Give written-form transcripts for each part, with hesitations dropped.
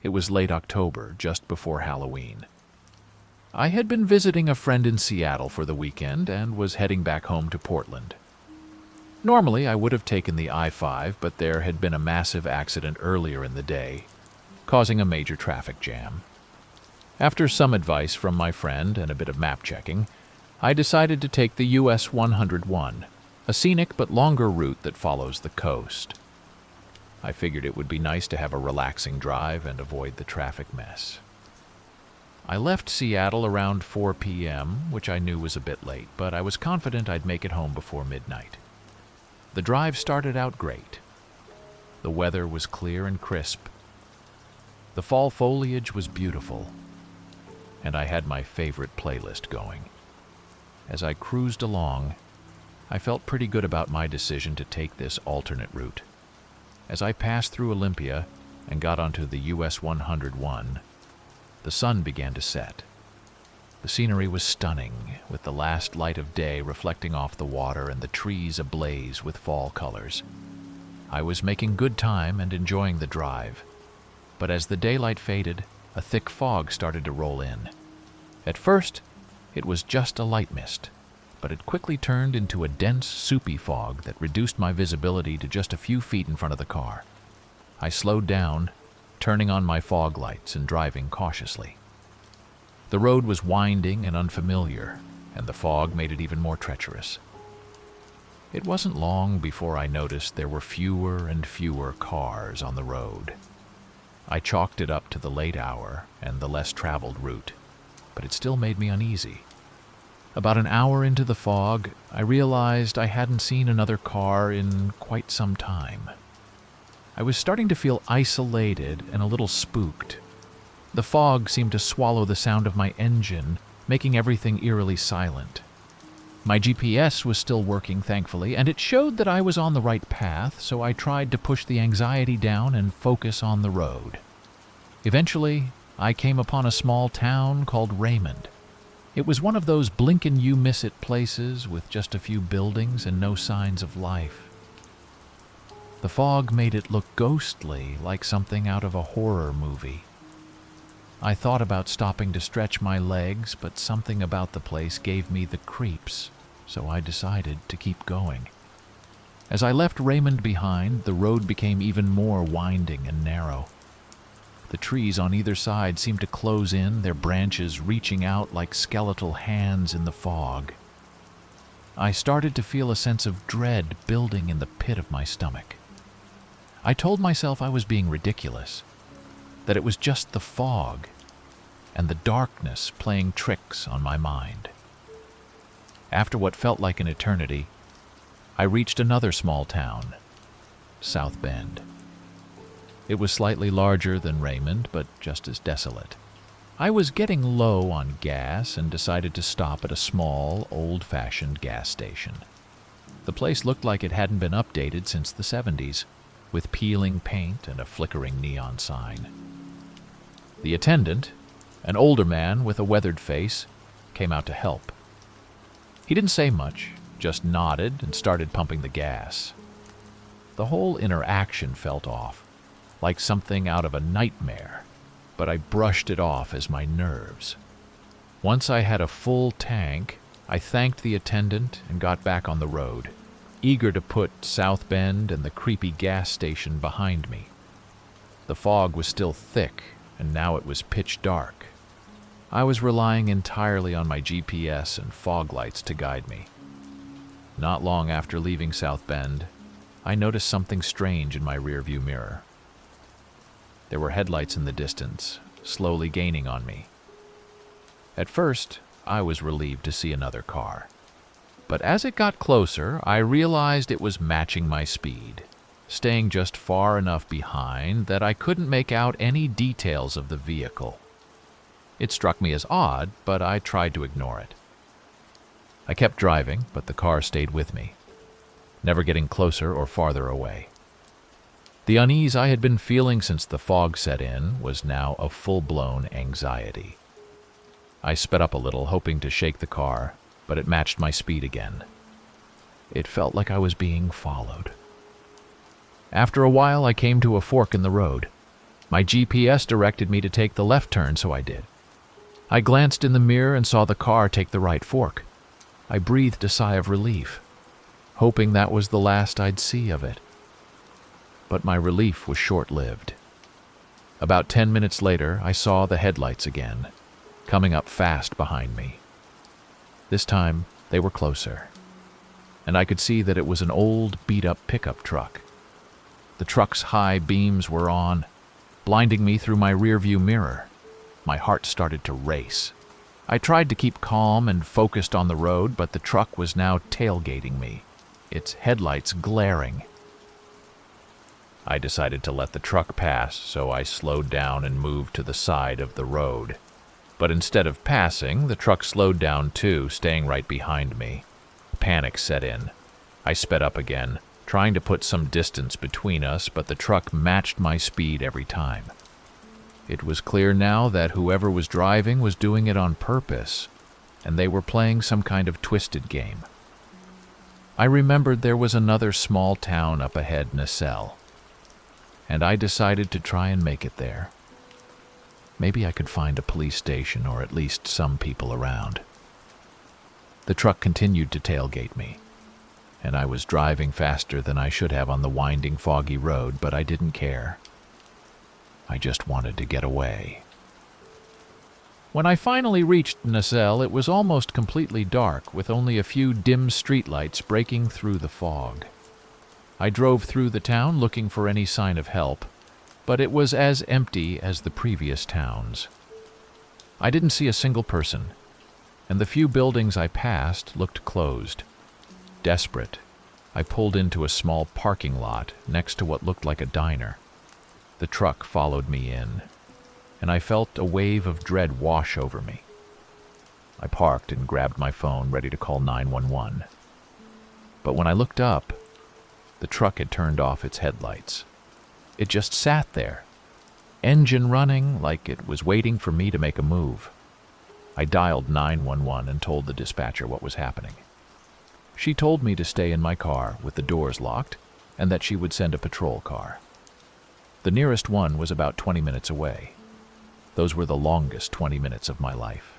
It was late October, just before Halloween. I had been visiting a friend in Seattle for the weekend and was heading back home to Portland. Normally, I would have taken the I-5, but there had been a massive accident earlier in the day, causing a major traffic jam. After some advice from my friend and a bit of map checking, I decided to take the US 101, a scenic but longer route that follows the coast. I figured it would be nice to have a relaxing drive and avoid the traffic mess. I left Seattle around 4 p.m., which I knew was a bit late, but I was confident I'd make it home before midnight. The drive started out great. The weather was clear and crisp. The fall foliage was beautiful, and I had my favorite playlist going. As I cruised along, I felt pretty good about my decision to take this alternate route. As I passed through Olympia and got onto the US 101, the sun began to set. The scenery was stunning, with the last light of day reflecting off the water and the trees ablaze with fall colors. I was making good time and enjoying the drive, but as the daylight faded, a thick fog started to roll in. At first, it was just a light mist, but it quickly turned into a dense, soupy fog that reduced my visibility to just a few feet in front of the car. I slowed down, turning on my fog lights and driving cautiously. The road was winding and unfamiliar, and the fog made it even more treacherous. It wasn't long before I noticed there were fewer and fewer cars on the road. I chalked it up to the late hour and the less traveled route, but it still made me uneasy. About an hour into the fog, I realized I hadn't seen another car in quite some time. I was starting to feel isolated and a little spooked. The fog seemed to swallow the sound of my engine, making everything eerily silent. My GPS was still working, thankfully, and it showed that I was on the right path, so I tried to push the anxiety down and focus on the road. Eventually, I came upon a small town called Raymond. It was one of those blink-and-you-miss-it places with just a few buildings and no signs of life. The fog made it look ghostly, like something out of a horror movie. I thought about stopping to stretch my legs, but something about the place gave me the creeps, so I decided to keep going. As I left Raymond behind, the road became even more winding and narrow. The trees on either side seemed to close in, their branches reaching out like skeletal hands in the fog. I started to feel a sense of dread building in the pit of my stomach. I told myself I was being ridiculous, that it was just the fog and the darkness playing tricks on my mind. After what felt like an eternity, I reached another small town, South Bend. It was slightly larger than Raymond, but just as desolate. I was getting low on gas and decided to stop at a small, old-fashioned gas station. The place looked like it hadn't been updated since the 70s, with peeling paint and a flickering neon sign. The attendant, an older man with a weathered face, came out to help. He didn't say much, just nodded and started pumping the gas. The whole interaction felt off, like something out of a nightmare, but I brushed it off as my nerves. Once I had a full tank, I thanked the attendant and got back on the road, eager to put South Bend and the creepy gas station behind me. The fog was still thick, and now it was pitch dark. I was relying entirely on my GPS and fog lights to guide me. Not long after leaving South Bend, I noticed something strange in my rearview mirror. There were headlights in the distance, slowly gaining on me. At first, I was relieved to see another car. But as it got closer, I realized it was matching my speed, staying just far enough behind that I couldn't make out any details of the vehicle. It struck me as odd, but I tried to ignore it. I kept driving, but the car stayed with me, never getting closer or farther away. The unease I had been feeling since the fog set in was now a full-blown anxiety. I sped up a little, hoping to shake the car, but it matched my speed again. It felt like I was being followed. After a while, I came to a fork in the road. My GPS directed me to take the left turn, so I did. I glanced in the mirror and saw the car take the right fork. I breathed a sigh of relief, hoping that was the last I'd see of it. But my relief was short-lived. About 10 minutes later, I saw the headlights again, coming up fast behind me. This time, they were closer, and I could see that it was an old, beat-up pickup truck. The truck's high beams were on, blinding me through my rearview mirror. My heart started to race. I tried to keep calm and focused on the road, but the truck was now tailgating me, its headlights glaring. I decided to let the truck pass, so I slowed down and moved to the side of the road. But instead of passing, the truck slowed down too, staying right behind me. Panic set in. I sped up again, trying to put some distance between us, but the truck matched my speed every time. It was clear now that whoever was driving was doing it on purpose, and they were playing some kind of twisted game. I remembered there was another small town up ahead, Nacelle, and I decided to try and make it there. Maybe I could find a police station or at least some people around. The truck continued to tailgate me, and I was driving faster than I should have on the winding, foggy road, but I didn't care. I just wanted to get away. When I finally reached Nacelle, it was almost completely dark, with only a few dim streetlights breaking through the fog. I drove through the town looking for any sign of help, but it was as empty as the previous towns. I didn't see a single person, and the few buildings I passed looked closed. Desperate, I pulled into a small parking lot next to what looked like a diner. The truck followed me in, and I felt a wave of dread wash over me. I parked and grabbed my phone, ready to call 911. But when I looked up, the truck had turned off its headlights. It just sat there, engine running like it was waiting for me to make a move. I dialed 911 and told the dispatcher what was happening. She told me to stay in my car with the doors locked and that she would send a patrol car. The nearest one was about 20 minutes away. Those were the longest 20 minutes of my life.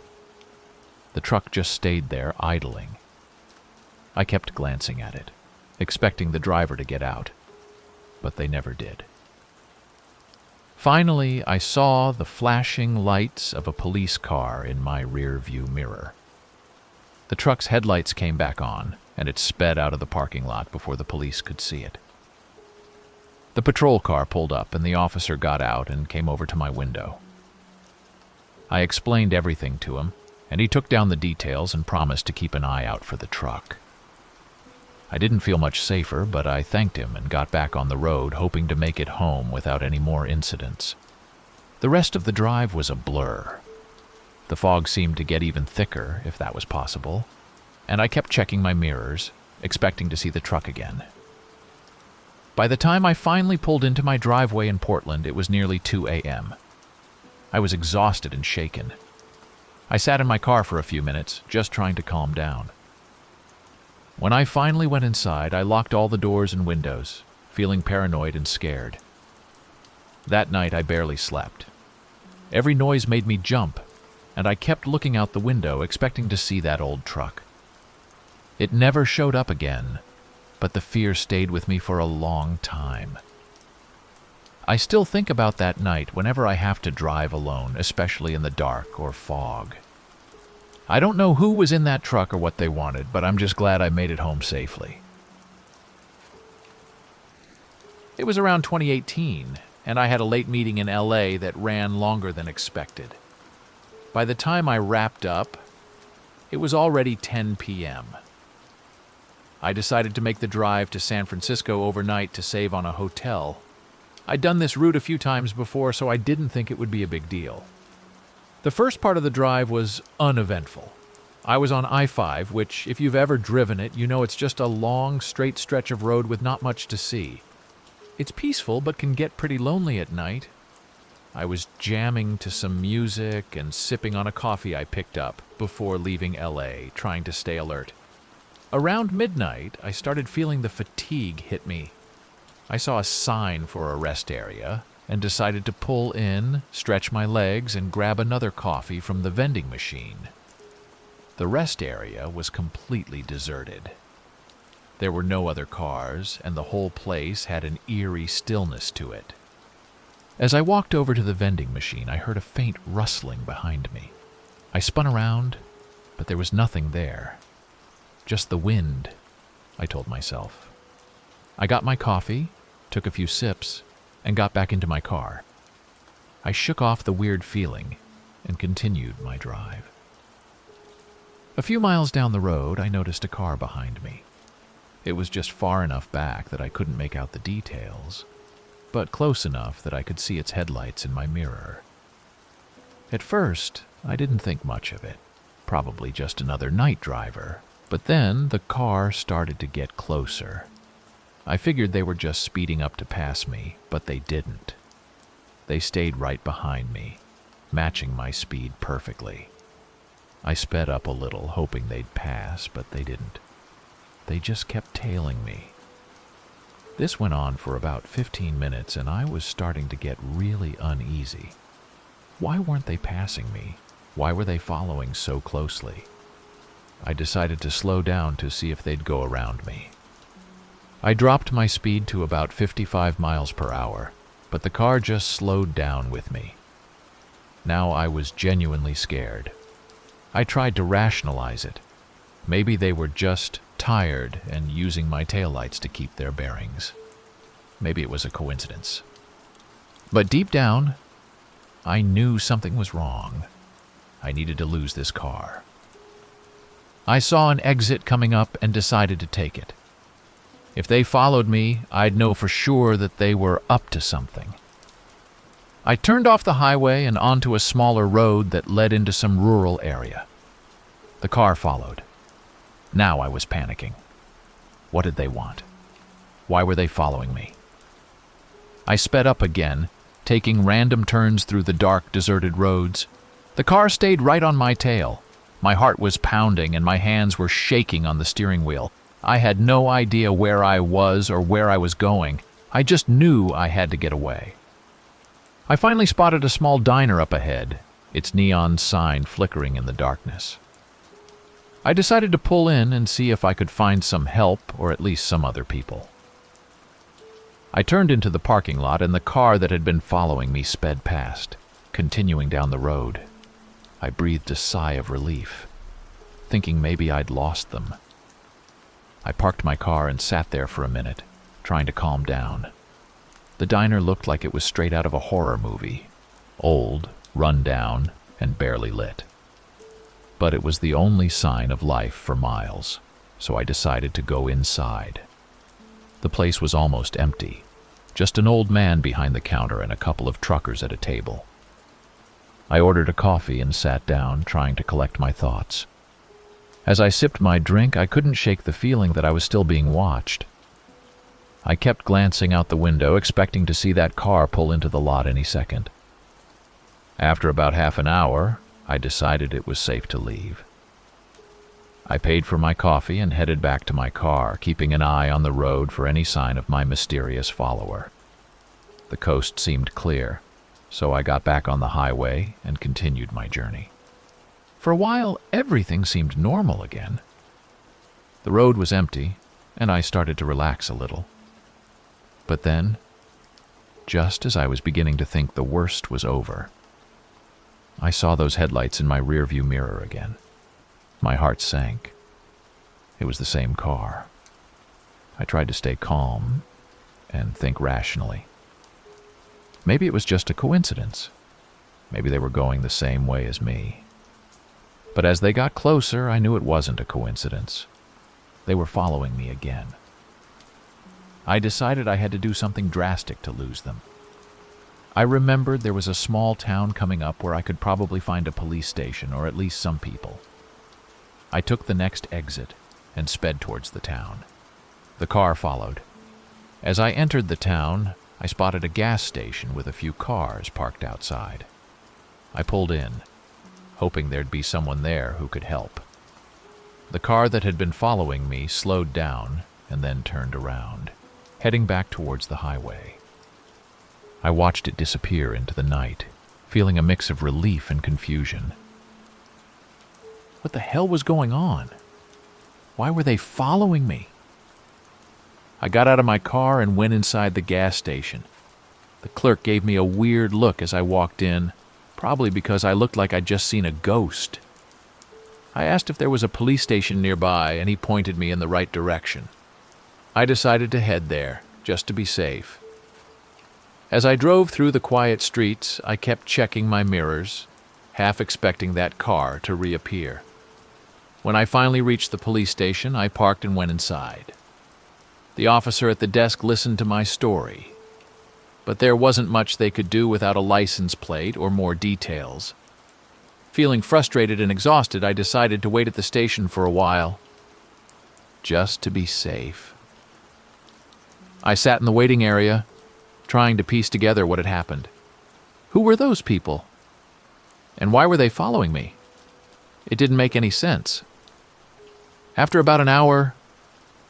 The truck just stayed there, idling. I kept glancing at it, expecting the driver to get out, but they never did. Finally, I saw the flashing lights of a police car in my rear-view mirror. The truck's headlights came back on, and it sped out of the parking lot before the police could see it. The patrol car pulled up, and the officer got out and came over to my window. I explained everything to him, and he took down the details and promised to keep an eye out for the truck. I didn't feel much safer, but I thanked him and got back on the road, hoping to make it home without any more incidents. The rest of the drive was a blur. The fog seemed to get even thicker, if that was possible, and I kept checking my mirrors, expecting to see the truck again. By the time I finally pulled into my driveway in Portland, it was nearly 2 a.m. I was exhausted and shaken. I sat in my car for a few minutes, just trying to calm down. When I finally went inside, I locked all the doors and windows, feeling paranoid and scared. That night, I barely slept. Every noise made me jump, and I kept looking out the window, expecting to see that old truck. It never showed up again, but the fear stayed with me for a long time. I still think about that night whenever I have to drive alone, especially in the dark or fog. I don't know who was in that truck or what they wanted, but I'm just glad I made it home safely. It was around 2018, and I had a late meeting in LA that ran longer than expected. By the time I wrapped up, it was already 10 p.m. I decided to make the drive to San Francisco overnight to save on a hotel. I'd done this route a few times before, so I didn't think it would be a big deal. The first part of the drive was uneventful. I was on I-5, which, if you've ever driven it, you know it's just a long, straight stretch of road with not much to see. It's peaceful, but can get pretty lonely at night. I was jamming to some music and sipping on a coffee I picked up before leaving LA, trying to stay alert. Around midnight, I started feeling the fatigue hit me. I saw a sign for a rest area, and decided to pull in, stretch my legs, and grab another coffee from the vending machine. The rest area was completely deserted. There were no other cars, and the whole place had an eerie stillness to it. As I walked over to the vending machine, I heard a faint rustling behind me. I spun around, but there was nothing there. Just the wind, I told myself. I got my coffee, took a few sips, and got back into my car. I shook off the weird feeling and continued my drive. A few miles down the road, I noticed a car behind me. It was just far enough back that I couldn't make out the details, but close enough that I could see its headlights in my mirror. At first, I didn't think much of it. Probably just another night driver. But then the car started to get closer. I figured they were just speeding up to pass me, but they didn't. They stayed right behind me, matching my speed perfectly. I sped up a little, hoping they'd pass, but they didn't. They just kept tailing me. This went on for about 15 minutes, and I was starting to get really uneasy. Why weren't they passing me? Why were they following so closely? I decided to slow down to see if they'd go around me. I dropped my speed to about 55 miles per hour, but the car just slowed down with me. Now I was genuinely scared. I tried to rationalize it. Maybe they were just tired and using my taillights to keep their bearings. Maybe it was a coincidence. But deep down, I knew something was wrong. I needed to lose this car. I saw an exit coming up and decided to take it. If they followed me, I'd know for sure that they were up to something. I turned off the highway and onto a smaller road that led into some rural area. The car followed. Now I was panicking. What did they want? Why were they following me? I sped up again, taking random turns through the dark, deserted roads. The car stayed right on my tail. My heart was pounding and my hands were shaking on the steering wheel. I had no idea where I was or where I was going. I just knew I had to get away. I finally spotted a small diner up ahead, its neon sign flickering in the darkness. I decided to pull in and see if I could find some help or at least some other people. I turned into the parking lot and the car that had been following me sped past, continuing down the road. I breathed a sigh of relief, thinking maybe I'd lost them. I parked my car and sat there for a minute, trying to calm down. The diner looked like it was straight out of a horror movie, old, run down, and barely lit. But it was the only sign of life for miles, so I decided to go inside. The place was almost empty, just an old man behind the counter and a couple of truckers at a table. I ordered a coffee and sat down, trying to collect my thoughts. As I sipped my drink, I couldn't shake the feeling that I was still being watched. I kept glancing out the window, expecting to see that car pull into the lot any second. After about half an hour, I decided it was safe to leave. I paid for my coffee and headed back to my car, keeping an eye on the road for any sign of my mysterious follower. The coast seemed clear, so I got back on the highway and continued my journey. For a while, everything seemed normal again. The road was empty, and I started to relax a little. But then, just as I was beginning to think the worst was over, I saw those headlights in my rearview mirror again. My heart sank. It was the same car. I tried to stay calm and think rationally. Maybe it was just a coincidence. Maybe they were going the same way as me. But as they got closer, I knew it wasn't a coincidence. They were following me again. I decided I had to do something drastic to lose them. I remembered there was a small town coming up where I could probably find a police station or at least some people. I took the next exit and sped towards the town. The car followed. As I entered the town, I spotted a gas station with a few cars parked outside. I pulled in, hoping there'd be someone there who could help. The car that had been following me slowed down and then turned around, heading back towards the highway. I watched it disappear into the night, feeling a mix of relief and confusion. What the hell was going on? Why were they following me? I got out of my car and went inside the gas station. The clerk gave me a weird look as I walked in, probably because I looked like I'd just seen a ghost. I asked if there was a police station nearby, and he pointed me in the right direction. I decided to head there, just to be safe. As I drove through the quiet streets, I kept checking my mirrors, half expecting that car to reappear. When I finally reached the police station, I parked and went inside. The officer at the desk listened to my story, but there wasn't much they could do without a license plate or more details. Feeling frustrated and exhausted, I decided to wait at the station for a while, just to be safe. I sat in the waiting area, trying to piece together what had happened. Who were those people? And why were they following me? It didn't make any sense. After about an hour,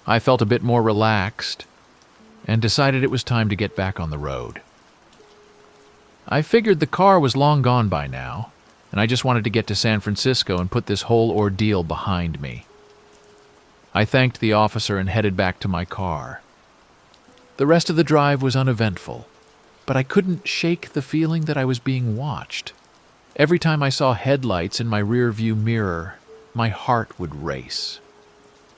I felt a bit more relaxed and decided it was time to get back on the road. I figured the car was long gone by now, and I just wanted to get to San Francisco and put this whole ordeal behind me. I thanked the officer and headed back to my car. The rest of the drive was uneventful, but I couldn't shake the feeling that I was being watched. Every time I saw headlights in my rearview mirror, my heart would race.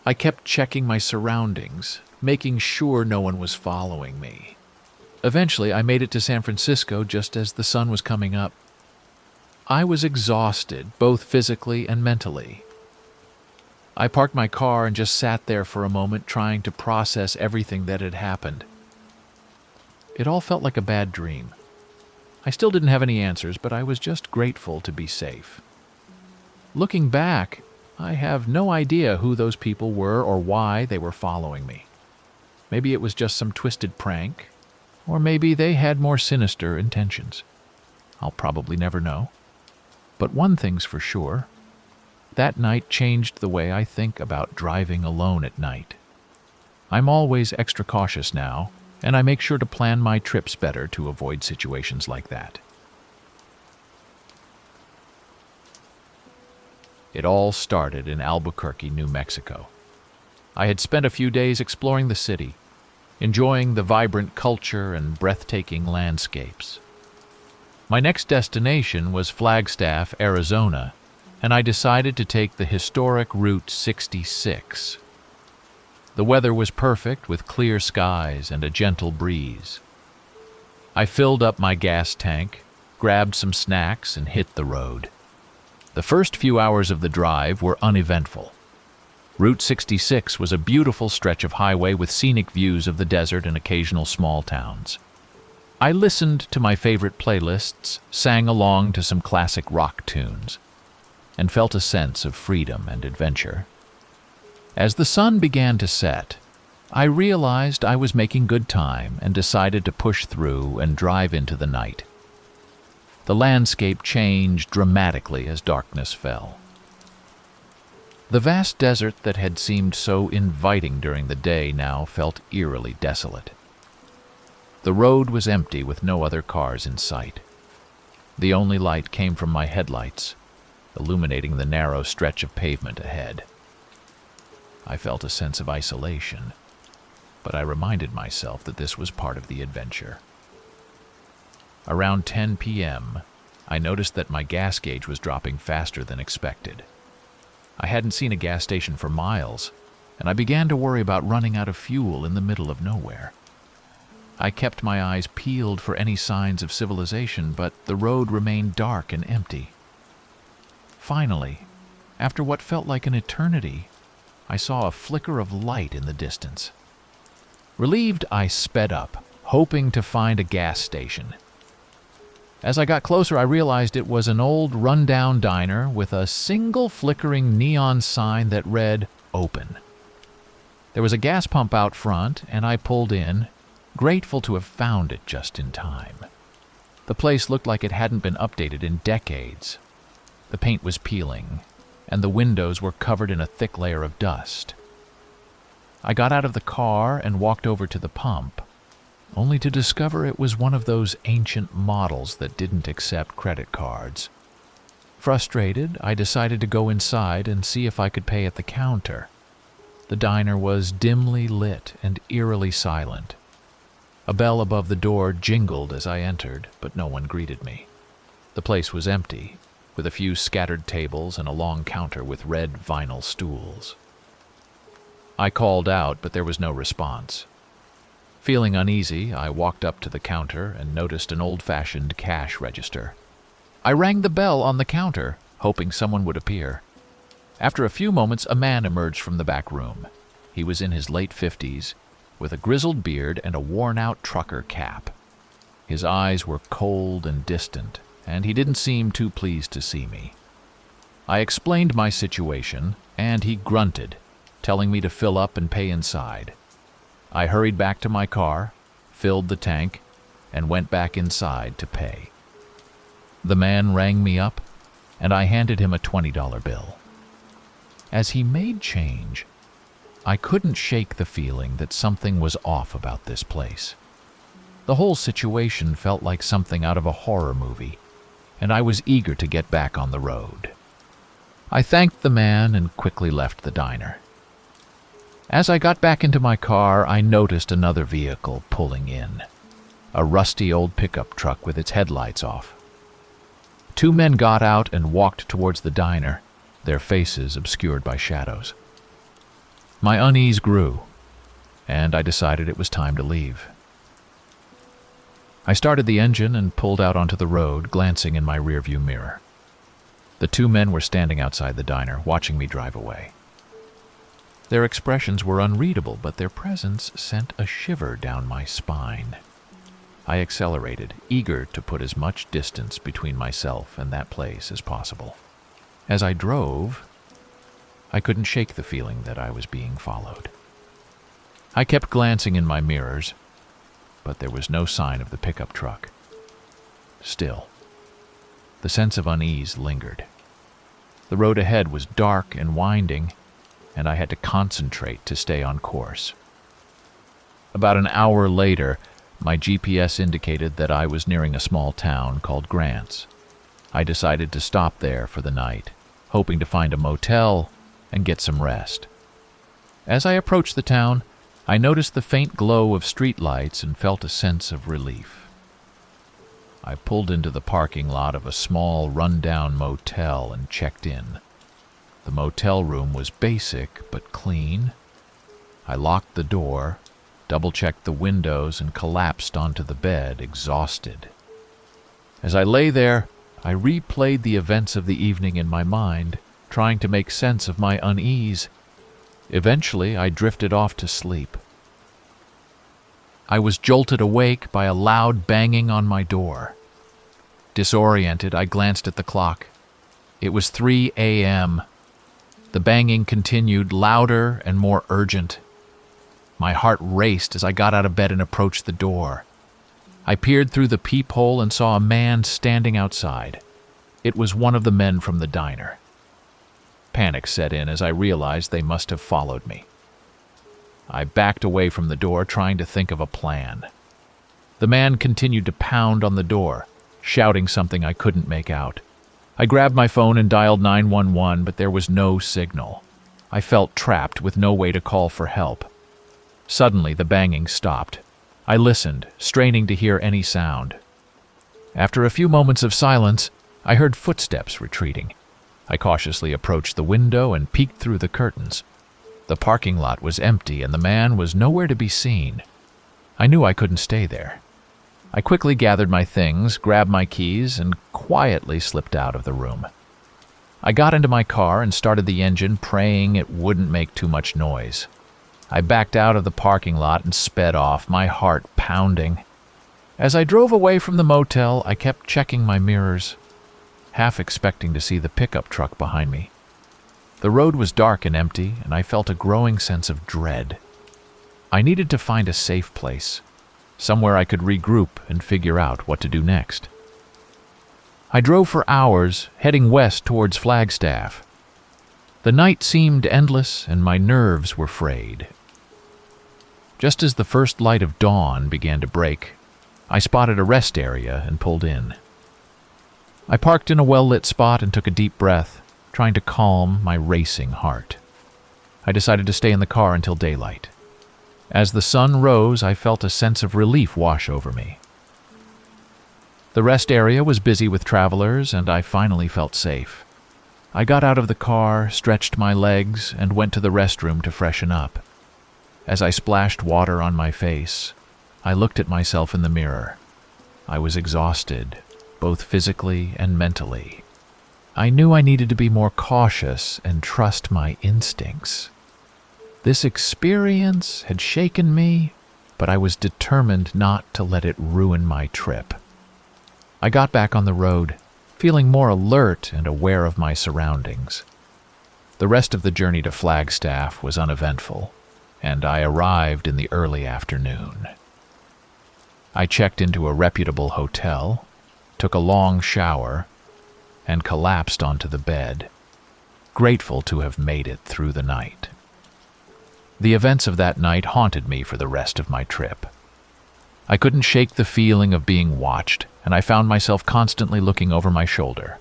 I kept checking my surroundings, making sure no one was following me. Eventually, I made it to San Francisco just as the sun was coming up. I was exhausted, both physically and mentally. I parked my car and just sat there for a moment trying to process everything that had happened. It all felt like a bad dream. I still didn't have any answers, but I was just grateful to be safe. Looking back, I have no idea who those people were or why they were following me. Maybe it was just some twisted prank, or maybe they had more sinister intentions. I'll probably never know. But one thing's for sure. That night changed the way I think about driving alone at night. I'm always extra cautious now, and I make sure to plan my trips better to avoid situations like that. It all started in Albuquerque, New Mexico. I had spent a few days exploring the city, enjoying the vibrant culture and breathtaking landscapes. My next destination was Flagstaff, Arizona, and I decided to take the historic Route 66. The weather was perfect with clear skies and a gentle breeze. I filled up my gas tank, grabbed some snacks, and hit the road. The first few hours of the drive were uneventful. Route 66 was a beautiful stretch of highway with scenic views of the desert and occasional small towns. I listened to my favorite playlists, sang along to some classic rock tunes, and felt a sense of freedom and adventure. As the sun began to set, I realized I was making good time and decided to push through and drive into the night. The landscape changed dramatically as darkness fell. The vast desert that had seemed so inviting during the day now felt eerily desolate. The road was empty with no other cars in sight. The only light came from my headlights, illuminating the narrow stretch of pavement ahead. I felt a sense of isolation, but I reminded myself that this was part of the adventure. Around 10 p.m., I noticed that my gas gauge was dropping faster than expected. I hadn't seen a gas station for miles, and I began to worry about running out of fuel in the middle of nowhere. I kept my eyes peeled for any signs of civilization, but the road remained dark and empty. Finally, after what felt like an eternity, I saw a flicker of light in the distance. Relieved, I sped up, hoping to find a gas station. As I got closer, I realized it was an old, run-down diner with a single flickering neon sign that read, "Open." There was a gas pump out front, and I pulled in, grateful to have found it just in time. The place looked like it hadn't been updated in decades. The paint was peeling, and the windows were covered in a thick layer of dust. I got out of the car and walked over to the pump. only to discover it was one of those ancient models that didn't accept credit cards. Frustrated, I decided to go inside and see if I could pay at the counter. The diner was dimly lit and eerily silent. A bell above the door jingled as I entered, but no one greeted me. The place was empty, with a few scattered tables and a long counter with red vinyl stools. I called out, but there was no response. Feeling uneasy, I walked up to the counter and noticed an old-fashioned cash register. I rang the bell on the counter, hoping someone would appear. After a few moments, a man emerged from the back room. He was in his late 50s, with a grizzled beard and a worn-out trucker cap. His eyes were cold and distant, and he didn't seem too pleased to see me. I explained my situation, and he grunted, telling me to fill up and pay inside. I hurried back to my car, filled the tank, and went back inside to pay. The man rang me up, and I handed him a $20 bill. As he made change, I couldn't shake the feeling that something was off about this place. The whole situation felt like something out of a horror movie, and I was eager to get back on the road. I thanked the man and quickly left the diner. As I got back into my car, I noticed another vehicle pulling in, a rusty old pickup truck with its headlights off. Two men got out and walked towards the diner, their faces obscured by shadows. My unease grew, and I decided it was time to leave. I started the engine and pulled out onto the road, glancing in my rearview mirror. The two men were standing outside the diner, watching me drive away. Their expressions were unreadable, but their presence sent a shiver down my spine. I accelerated, eager to put as much distance between myself and that place as possible. As I drove, I couldn't shake the feeling that I was being followed. I kept glancing in my mirrors, but there was no sign of the pickup truck. Still, the sense of unease lingered. The road ahead was dark and winding, and I had to concentrate to stay on course. About an hour later, my GPS indicated that I was nearing a small town called Grants. I decided to stop there for the night, hoping to find a motel and get some rest. As I approached the town, I noticed the faint glow of streetlights and felt a sense of relief. I pulled into the parking lot of a small, run-down motel and checked in. The motel room was basic but clean. I locked the door, double-checked the windows, and collapsed onto the bed, exhausted. As I lay there, I replayed the events of the evening in my mind, trying to make sense of my unease. Eventually, I drifted off to sleep. I was jolted awake by a loud banging on my door. Disoriented, I glanced at the clock. It was 3 a.m. The banging continued, louder and more urgent. My heart raced as I got out of bed and approached the door. I peered through the peephole and saw a man standing outside. It was one of the men from the diner. Panic set in as I realized they must have followed me. I backed away from the door, trying to think of a plan. The man continued to pound on the door, shouting something I couldn't make out. I grabbed my phone and dialed 911, but there was no signal. I felt trapped with no way to call for help. Suddenly, the banging stopped. I listened, straining to hear any sound. After a few moments of silence, I heard footsteps retreating. I cautiously approached the window and peeked through the curtains. The parking lot was empty and the man was nowhere to be seen. I knew I couldn't stay there. I quickly gathered my things, grabbed my keys, and quietly slipped out of the room. I got into my car and started the engine, praying it wouldn't make too much noise. I backed out of the parking lot and sped off, my heart pounding. As I drove away from the motel, I kept checking my mirrors, half expecting to see the pickup truck behind me. The road was dark and empty, and I felt a growing sense of dread. I needed to find a safe place, somewhere I could regroup and figure out what to do next. I drove for hours, heading west towards Flagstaff. The night seemed endless, and my nerves were frayed. Just as the first light of dawn began to break, I spotted a rest area and pulled in. I parked in a well-lit spot and took a deep breath, trying to calm my racing heart. I decided to stay in the car until daylight. As the sun rose, I felt a sense of relief wash over me. The rest area was busy with travelers, and I finally felt safe. I got out of the car, stretched my legs, and went to the restroom to freshen up. As I splashed water on my face, I looked at myself in the mirror. I was exhausted, both physically and mentally. I knew I needed to be more cautious and trust my instincts. This experience had shaken me, but I was determined not to let it ruin my trip. I got back on the road, feeling more alert and aware of my surroundings. The rest of the journey to Flagstaff was uneventful, and I arrived in the early afternoon. I checked into a reputable hotel, took a long shower, and collapsed onto the bed, grateful to have made it through the night. The events of that night haunted me for the rest of my trip. I couldn't shake the feeling of being watched, and I found myself constantly looking over my shoulder.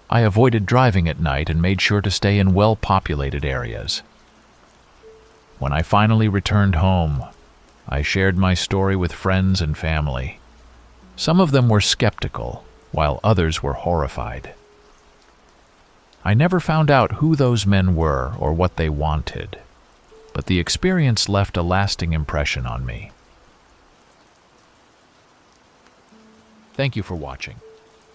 I avoided driving at night and made sure to stay in well-populated areas. When I finally returned home, I shared my story with friends and family. Some of them were skeptical, while others were horrified. I never found out who those men were or what they wanted, but the experience left a lasting impression on me. Thank you for watching.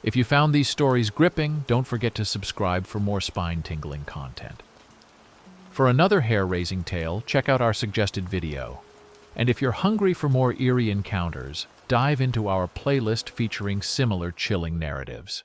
If you found these stories gripping, don't forget to subscribe for more spine-tingling content. For another hair-raising tale, check out our suggested video. And if you're hungry for more eerie encounters, dive into our playlist featuring similar chilling narratives.